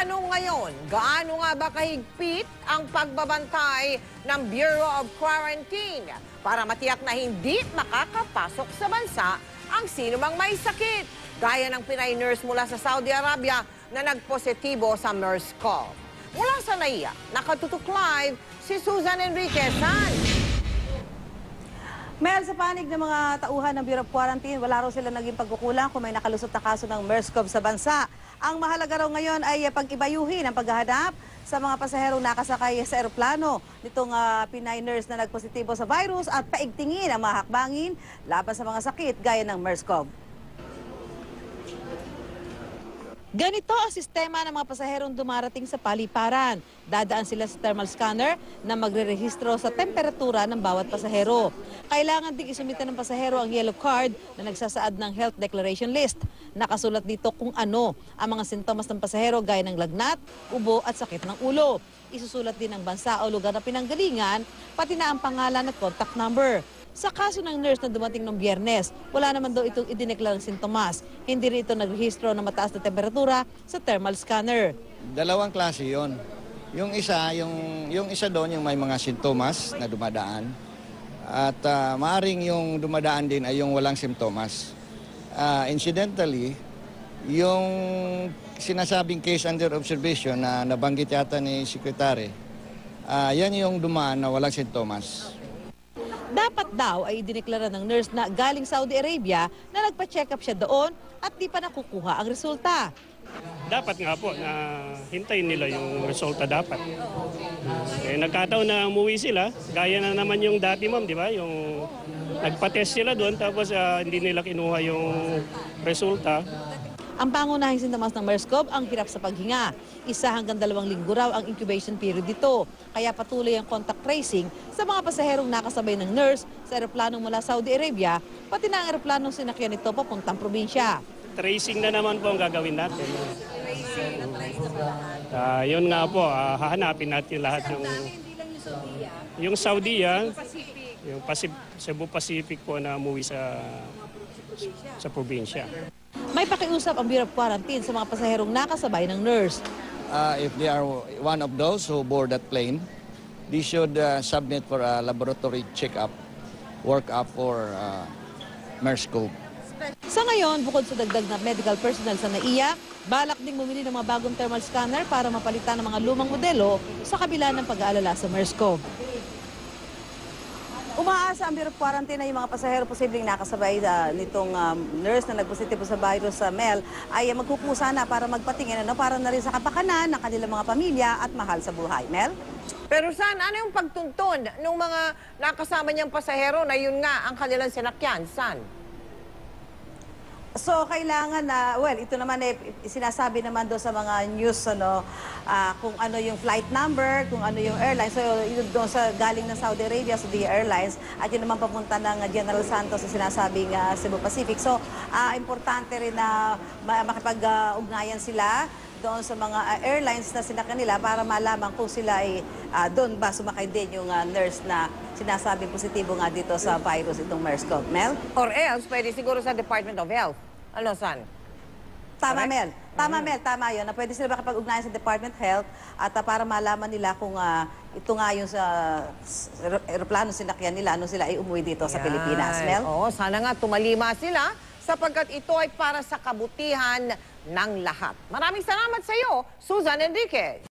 tanong ngayon, gaano nga ba kahigpit ang pagbabantay ng Bureau of Quarantine para matiyak na hindi makakapasok sa bansa ang sinumang may sakit, gaya ng Pinay nurse mula sa Saudi Arabia na nagpositibo sa MERS-CoV. Mula sa NAIA, nakatutok live si Susan Enriquez. Mel, sa panig ng mga tauhan ng Bureau of Quarantine, wala raw sila naging pagkukulang kung may nakalusot na kaso ng MERS-CoV sa bansa. Ang mahalaga raw ngayon ay pag-ibayuhin ang paghahanap sa mga pasaherong nakasakay sa eroplano nitong Pinay nurse na nagpositibo sa virus at paigtingin ang mga hakbangin laban sa mga sakit gaya ng MERS-CoV. Ganito ang sistema ng mga pasaherong dumarating sa paliparan. Dadaan sila sa thermal scanner na magre-rehistro sa temperatura ng bawat pasahero. Kailangan ding isumita ng pasahero ang yellow card na nagsasaad ng health declaration list. Nakasulat dito kung ano ang mga sintomas ng pasahero gaya ng lagnat, ubo at sakit ng ulo. Isusulat din ang bansa o lugar na pinanggalingan, pati na ang pangalan at contact number. Sa kaso ng nurse na dumating noong Biyernes, wala naman daw itong idineklarang sintomas. Hindi rin ito nagrehistro ng mataas na temperatura sa thermal scanner. Dalawang klase yon. Yung isa doon yung may mga sintomas na dumadaan. At maaring yung dumadaan din ay yung walang sintomas. Incidentally, yung sinasabing case under observation na nabanggit yata ni Secretary, yan yung dumaan na walang sintomas. Dapat daw ay idineklara ng nurse na galing Saudi Arabia na nagpa-check up siya doon at di pa nakukuha ang resulta. Dapat nga po na hintayin nila yung resulta dapat. Nagkataon na umuwi sila, gaya na naman yung dati ma'am, di ba? Yung nagpa-test sila doon tapos hindi nila kinuha yung resulta. Ang pangunahing sintomas ng MERS-CoV ang hirap sa paghinga. 1 hanggang 2 linggo raw ang incubation period dito. Kaya patuloy ang contact tracing sa mga pasaherong nakasabay ng nurse sa eroplano mula Saudi Arabia, pati na ang eroplanong sinakyan nito papuntang probinsya. Tracing na naman po ang gagawin natin. Yun nga po, hahanapin natin lahat yung Saudi, yung Cebu Pacific po na umuwi sa probinsya. May pakiusap ang Bureau of Quarantine sa mga pasaherong nakasabay ng nurse. If they are one of those who board that plane, they should submit for a laboratory check-up, work-up for MERS-CoV. Sa ngayon, bukod sa dagdag na medical personnel sa NAIA, balak ding bumili ng mga bagong thermal scanner para mapalitan ng mga lumang modelo sa kabila ng pag-aalala sa MERS-CoV. Umaasa ang Bureau of Quarantine na yung mga pasahero posibleng nakasabay nitong nurse na nagpositibo sa virus sa MEL ay magkukusa na para magpatingin para na rin sa kapakanan ng kanilang mga pamilya at mahal sa buhay. Mel? Pero saan, ano yung pagtuntun ng mga nakasama niyang pasahero na yun nga ang kanilang sinakyan? Saan? So, kailangan na, ito naman sinasabi naman doon sa mga news, kung ano yung flight number, kung ano yung airline. So, yun doon sa galing ng Saudi Arabia, sa the airlines, at yun naman papunta ng General Santos sa sinasabing Cebu Pacific. So, importante rin na makipag-ugnayan sila doon sa mga airlines na sinakyan nila para malaman kung sila ay doon ba sumakay din yung nurse na sinasabing positibo nga dito sa virus itong MERS-CoV. Mel? Or else, pwede siguro sa Department of Health. Ano, saan? Tama, Mel. Tama, Mel. Tama yun. Na pwede sila makipag-ugnayan sa Department of Health at para malaman nila kung ito nga yung sa aeroplano sinakyan nila, ano sila ay umuwi dito sa Pilipinas. Mel? Oo, sana nga tumalima sila sapagkat ito ay para sa kabutihan ng lahat. Maraming salamat sa iyo, Susan Enriquez.